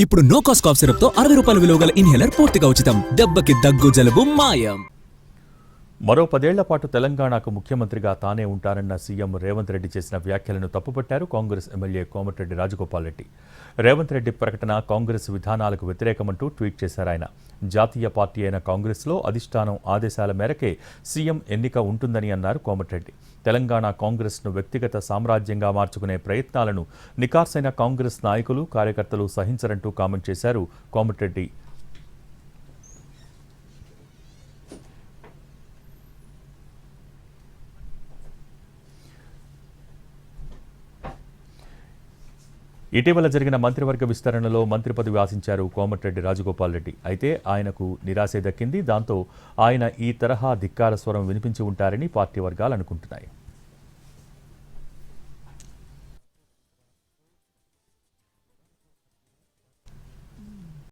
ఇప్పుడు no cost cough syrup తో 60 రూపాయల విలువ గల ఇన్హేలర్ పూర్తిగా ఉచితం. దెబ్బకి దగ్గు జలుబు మాయం. మరో 10 ఏళ్ల పాటు తెలంగాణకు ముఖ్యమంత్రిగా తానే ఉంటారన్న సీఎం రేవంత్ రెడ్డి చేసిన వ్యాఖ్యలను తప్పుపట్టారు కాంగ్రెస్ ఎమ్మెల్యే కోమటిరెడ్డి రాజగోపాల్ రెడ్డి. రేవంత్ రెడ్డి ప్రకటన కాంగ్రెస్ విధానాలకు వ్యతిరేకమంటూ ట్వీట్ చేశారు ఆయన. జాతీయ పార్టీ అయిన కాంగ్రెస్లో అధిష్టానం ఆదేశాల మేరకే సీఎం ఎన్నిక ఉంటుందని అన్నారు కోమటిరెడ్డి. తెలంగాణ కాంగ్రెస్ను వ్యక్తిగత సామ్రాజ్యంగా మార్చుకునే ప్రయత్నాలను నికార్సైన కాంగ్రెస్ నాయకులు, కార్యకర్తలు సహించరంటూ కామెంట్ చేశారు కోమటిరెడ్డి. ఇటీవల జరిగిన మంత్రివర్గ విస్తరణలో మంత్రి పదవి ఆశించారు కోమటిరెడ్డి రాజగోపాల్ రెడ్డి. అయితే ఆయనకు నిరాశే దక్కింది. దాంతో ఆయన ఈ తరహా ధిక్కార స్వరం వినిపించి ఉంటారని పార్టీ వర్గాలు అనుకుంటున్నాయి.